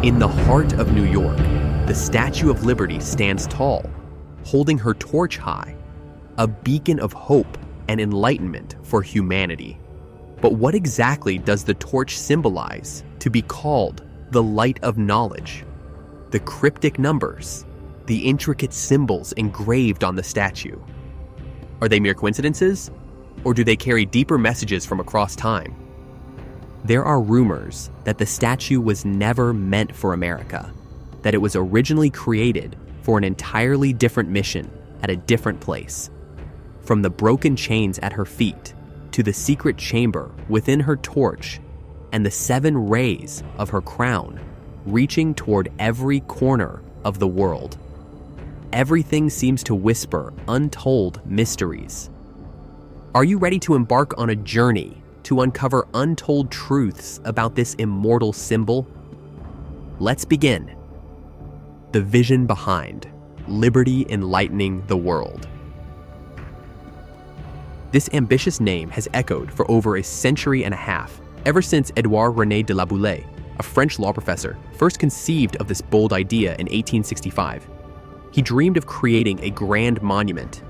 In the heart of New York, the Statue of Liberty stands tall, holding her torch high, a beacon of hope and enlightenment for humanity. But what exactly does the torch symbolize to be called the light of knowledge? The cryptic numbers, the intricate symbols engraved on the statue. Are they mere coincidences, or do they carry deeper messages from across time? There are rumors that the statue was never meant for America, that it was originally created for an entirely different mission at a different place. From the broken chains at her feet to the secret chamber within her torch and the 7 rays of her crown reaching toward every corner of the world. Everything seems to whisper untold mysteries. Are you ready to embark on a journey to uncover untold truths about this immortal symbol? Let's begin. The vision behind Liberty Enlightening the World. This ambitious name has echoed for over a century and a half, ever since Edouard René de la Boulaye, a French law professor, first conceived of this bold idea in 1865. He dreamed of creating a grand monument,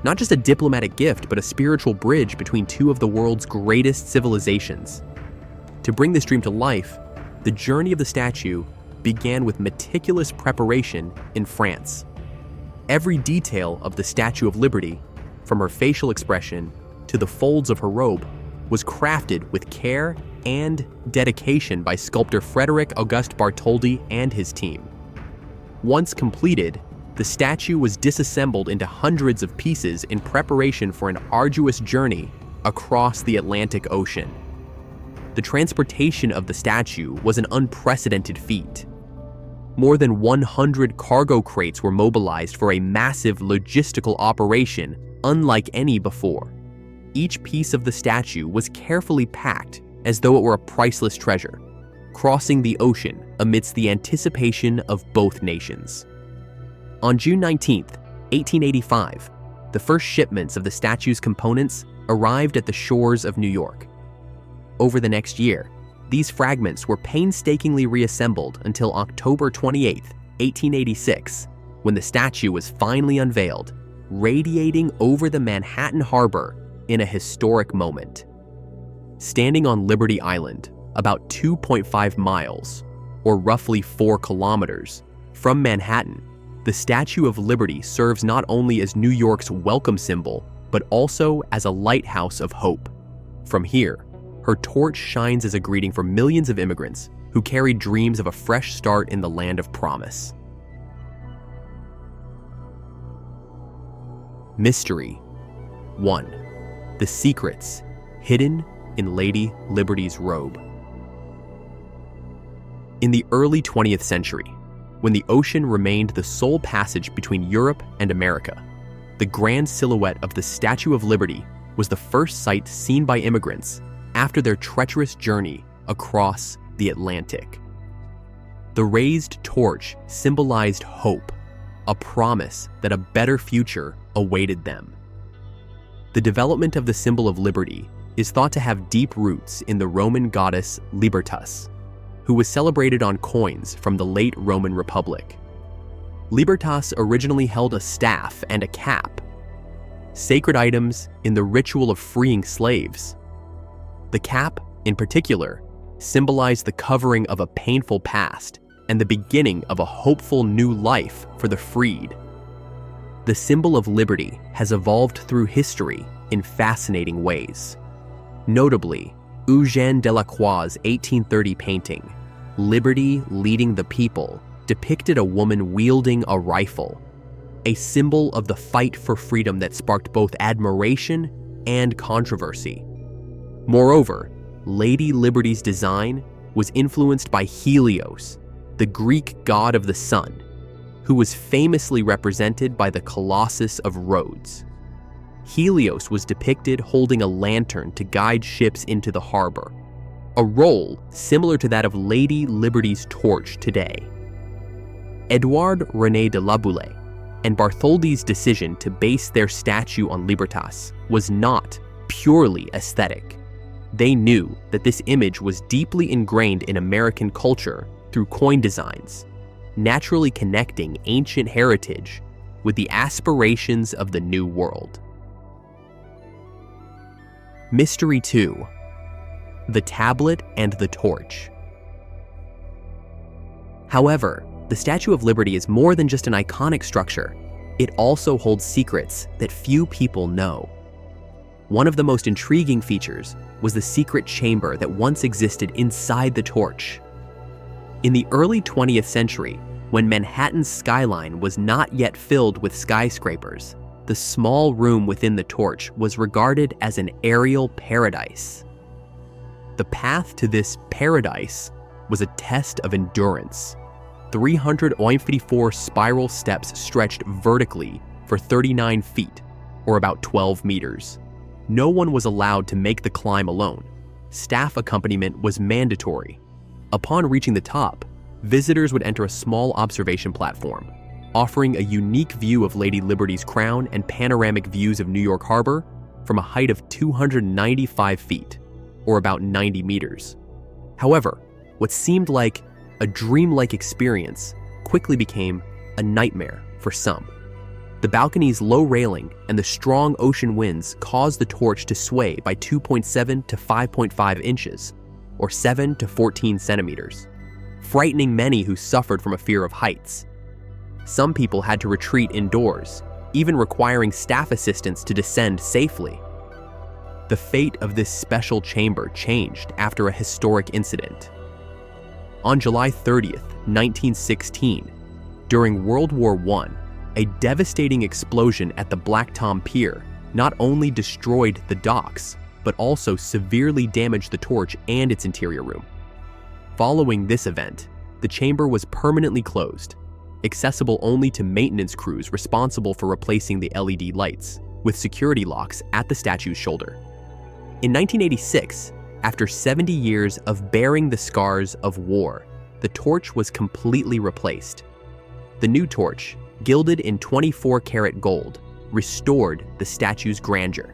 not just a diplomatic gift, but a spiritual bridge between 2 of the world's greatest civilizations. To bring this dream to life, the journey of the statue began with meticulous preparation in France. Every detail of the Statue of Liberty, from her facial expression to the folds of her robe, was crafted with care and dedication by sculptor Frederic Auguste Bartholdi and his team. Once completed, the statue was disassembled into hundreds of pieces in preparation for an arduous journey across the Atlantic Ocean. The transportation of the statue was an unprecedented feat. More than 100 cargo crates were mobilized for a massive logistical operation unlike any before. Each piece of the statue was carefully packed as though it were a priceless treasure, crossing the ocean amidst the anticipation of both nations. On June 19, 1885, the first shipments of the statue's components arrived at the shores of New York. Over the next year, these fragments were painstakingly reassembled until October 28, 1886, when the statue was finally unveiled, radiating over the Manhattan Harbor in a historic moment. Standing on Liberty Island, about 2.5 miles, or roughly 4 kilometers, from Manhattan, the Statue of Liberty serves not only as New York's welcome symbol, but also as a lighthouse of hope. From here, her torch shines as a greeting for millions of immigrants who carry dreams of a fresh start in the land of promise. Mystery 1. The secrets hidden in Lady Liberty's robe. In the early 20th century, when the ocean remained the sole passage between Europe and America, the grand silhouette of the Statue of Liberty was the first sight seen by immigrants after their treacherous journey across the Atlantic. The raised torch symbolized hope, a promise that a better future awaited them. The development of the symbol of liberty is thought to have deep roots in the Roman goddess Libertas, who was celebrated on coins from the late Roman Republic. Libertas originally held a staff and a cap, sacred items in the ritual of freeing slaves. The cap, in particular, symbolized the covering of a painful past and the beginning of a hopeful new life for the freed. The symbol of liberty has evolved through history in fascinating ways. Notably, Eugène Delacroix's 1830 painting, Liberty Leading the People, depicted a woman wielding a rifle, a symbol of the fight for freedom that sparked both admiration and controversy. Moreover, Lady Liberty's design was influenced by Helios, the Greek god of the sun, who was famously represented by the Colossus of Rhodes. Helios was depicted holding a lantern to guide ships into the harbor, a role similar to that of Lady Liberty's torch today. Edouard René de la Boulaye and Bartholdi's decision to base their statue on Libertas was not purely aesthetic. They knew that this image was deeply ingrained in American culture through coin designs, naturally connecting ancient heritage with the aspirations of the New World. Mystery 2. The Tablet and the Torch. However, the Statue of Liberty is more than just an iconic structure. It also holds secrets that few people know. One of the most intriguing features was the secret chamber that once existed inside the torch. In the early 20th century, when Manhattan's skyline was not yet filled with skyscrapers, the small room within the torch was regarded as an aerial paradise. The path to this paradise was a test of endurance. 354 spiral steps stretched vertically for 39 feet, or about 12 meters. No one was allowed to make the climb alone. Staff accompaniment was mandatory. Upon reaching the top, visitors would enter a small observation platform, offering a unique view of Lady Liberty's crown and panoramic views of New York Harbor from a height of 295 feet, or about 90 meters. However, what seemed like a dreamlike experience quickly became a nightmare for some. The balcony's low railing and the strong ocean winds caused the torch to sway by 2.7 to 5.5 inches, or 7 to 14 centimeters, frightening many who suffered from a fear of heights. Some people had to retreat indoors, even requiring staff assistance to descend safely. The fate of this special chamber changed after a historic incident. On July 30th, 1916, during World War I, a devastating explosion at the Black Tom Pier not only destroyed the docks, but also severely damaged the torch and its interior room. Following this event, the chamber was permanently closed, accessible only to maintenance crews responsible for replacing the LED lights, with security locks at the statue's shoulder. In 1986, after 70 years of bearing the scars of war, the torch was completely replaced. The new torch, gilded in 24-karat gold, restored the statue's grandeur.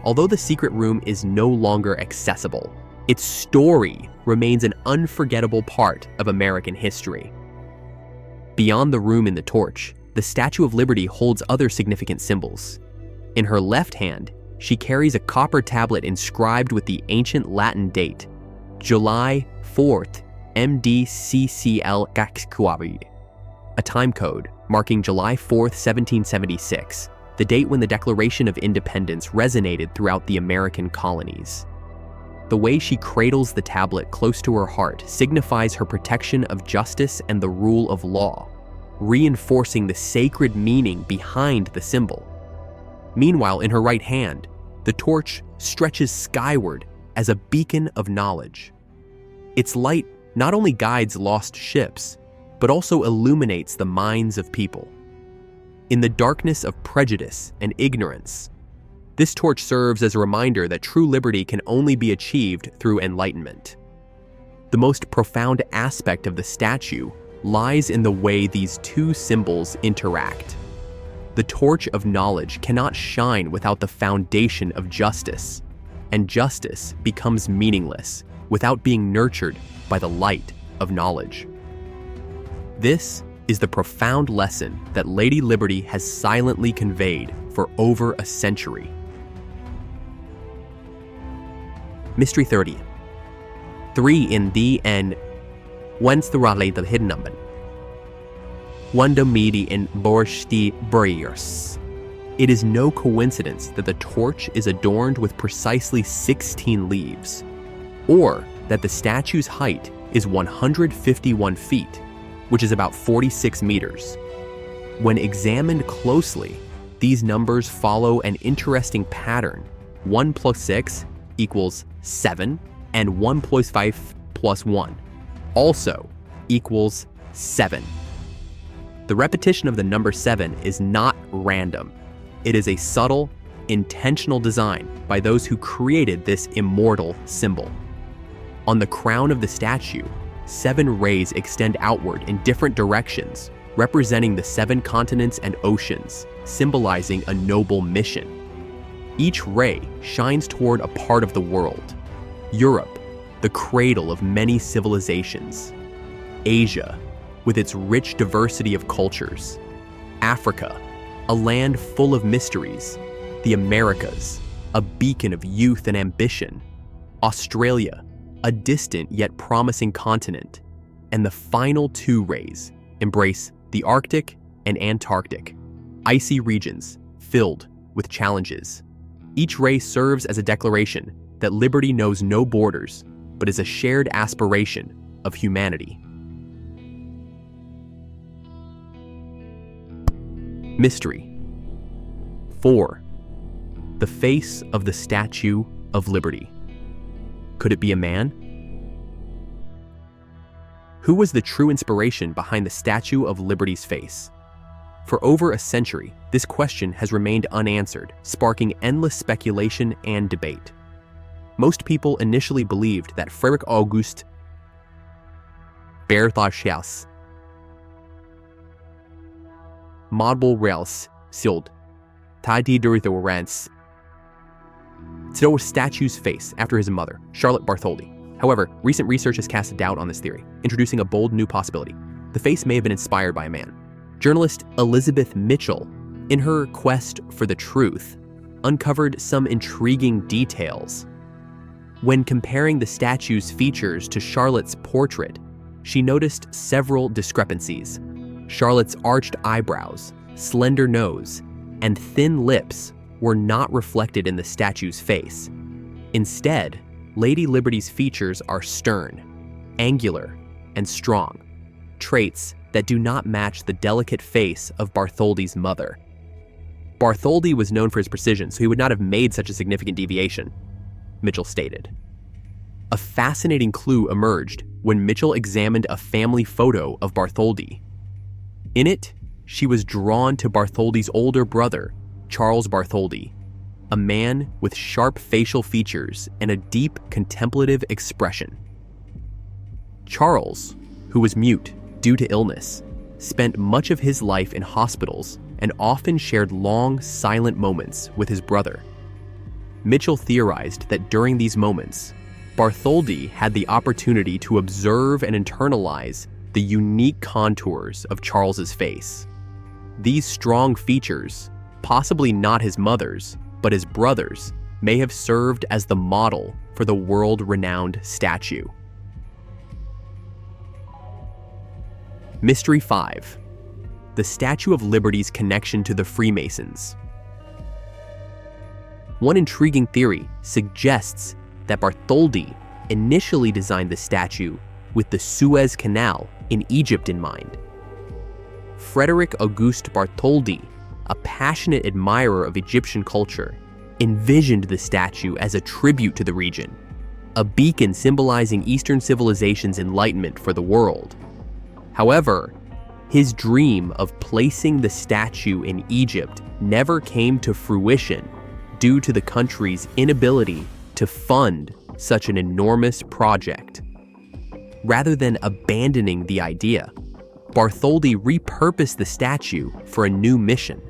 Although the secret room is no longer accessible, its story remains an unforgettable part of American history. Beyond the room in the torch, the Statue of Liberty holds other significant symbols. In her left hand, she carries a copper tablet inscribed with the ancient Latin date, July 4th, MDCCL, a time code marking July 4th, 1776, the date when the Declaration of Independence resonated throughout the American colonies. The way she cradles the tablet close to her heart signifies her protection of justice and the rule of law, reinforcing the sacred meaning behind the symbol. Meanwhile, in her right hand, the torch stretches skyward as a beacon of knowledge. Its light not only guides lost ships, but also illuminates the minds of people. In the darkness of prejudice and ignorance, this torch serves as a reminder that true liberty can only be achieved through enlightenment. The most profound aspect of the statue lies in the way these two symbols interact. The torch of knowledge cannot shine without the foundation of justice, and justice becomes meaningless without being nurtured by the light of knowledge. This is the profound lesson that Lady Liberty has silently conveyed for over a century. Mystery 30. 3 in the N. Whence the raleigh the hidden number? Wanda midi in borsti briers. It is no coincidence that the torch is adorned with precisely 16 leaves, or that the statue's height is 151 feet, which is about 46 meters. When examined closely, these numbers follow an interesting pattern. 1 plus 6 equals 7, and 1 plus 5 plus 1 also equals 7. The repetition of the number 7 is not random. It is a subtle, intentional design by those who created this immortal symbol. On the crown of the statue, 7 rays extend outward in different directions, representing the 7 continents and oceans, symbolizing a noble mission. Each ray shines toward a part of the world. Europe, the cradle of many civilizations. Asia, with its rich diversity of cultures. Africa, a land full of mysteries. The Americas, a beacon of youth and ambition. Australia, a distant yet promising continent. And the final two rays embrace the Arctic and Antarctic, icy regions filled with challenges. Each ray serves as a declaration that liberty knows no borders, but is a shared aspiration of humanity. Mystery 4. The face of the Statue of Liberty. Could it be a man? Who was the true inspiration behind the Statue of Liberty's face? For over a century, this question has remained unanswered, sparking endless speculation and debate. Most people initially believed that Frederik August Berthelshaus Model Sild Tididerithorans to a statue's face after his mother, Charlotte Bartholdi. However, recent research has cast doubt on this theory, introducing a bold new possibility. The face may have been inspired by a man. Journalist Elizabeth Mitchell, in her quest for the truth, uncovered some intriguing details. When comparing the statue's features to Charlotte's portrait, she noticed several discrepancies. Charlotte's arched eyebrows, slender nose, and thin lips were not reflected in the statue's face. Instead, Lady Liberty's features are stern, angular, and strong, traits that do not match the delicate face of Bartholdi's mother. Bartholdi was known for his precision, so he would not have made such a significant deviation, Mitchell stated. A fascinating clue emerged when Mitchell examined a family photo of Bartholdi. In it, she was drawn to Bartholdi's older brother, Charles Bartholdi, a man with sharp facial features and a deep contemplative expression. Charles, who was mute due to illness, spent much of his life in hospitals and often shared long, silent moments with his brother. Mitchell theorized that during these moments, Bartholdi had the opportunity to observe and internalize the unique contours of Charles's face. These strong features, possibly not his mother's, but his brother's, may have served as the model for the world-renowned statue. Mystery 5. The Statue of Liberty's connection to the Freemasons. One intriguing theory suggests that Bartholdi initially designed the statue with the Suez Canal in Egypt in mind. Frederik August Bartholdi, a passionate admirer of Egyptian culture, envisioned the statue as a tribute to the region, a beacon symbolizing Eastern civilization's enlightenment for the world. However, his dream of placing the statue in Egypt never came to fruition due to the country's inability to fund such an enormous project. Rather than abandoning the idea, Bartholdi repurposed the statue for a new mission.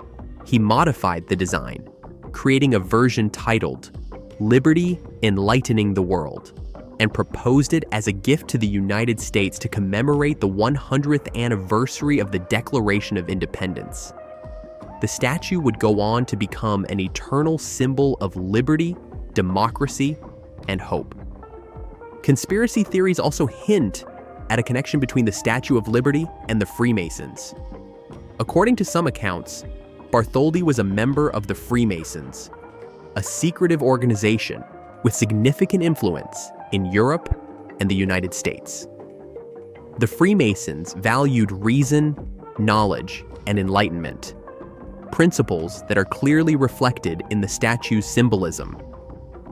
He modified the design, creating a version titled Liberty Enlightening the World, and proposed it as a gift to the United States to commemorate the 100th anniversary of the Declaration of Independence. The statue would go on to become an eternal symbol of liberty, democracy, and hope. Conspiracy theories also hint at a connection between the Statue of Liberty and the Freemasons. According to some accounts, Bartholdi was a member of the Freemasons, a secretive organization with significant influence in Europe and the United States. The Freemasons valued reason, knowledge, and enlightenment, principles that are clearly reflected in the statue's symbolism.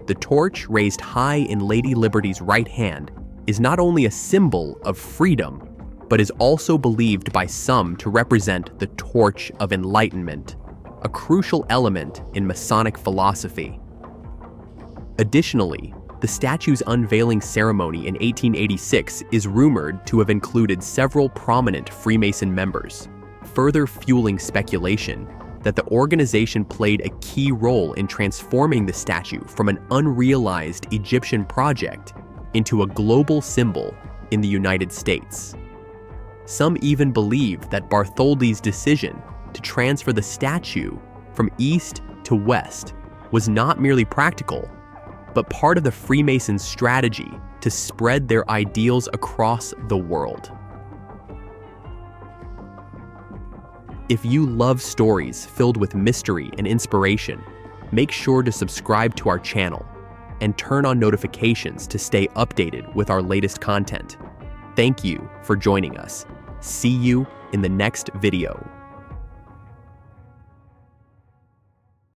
The torch raised high in Lady Liberty's right hand is not only a symbol of freedom, but is also believed by some to represent the torch of enlightenment, a crucial element in Masonic philosophy. Additionally, the statue's unveiling ceremony in 1886 is rumored to have included several prominent Freemason members, further fueling speculation that the organization played a key role in transforming the statue from an unrealized Egyptian project into a global symbol in the United States. Some even believe that Bartholdi's decision to transfer the statue from east to west was not merely practical, but part of the Freemasons' strategy to spread their ideals across the world. If you love stories filled with mystery and inspiration, make sure to subscribe to our channel and turn on notifications to stay updated with our latest content. Thank you for joining us. See you in the next video.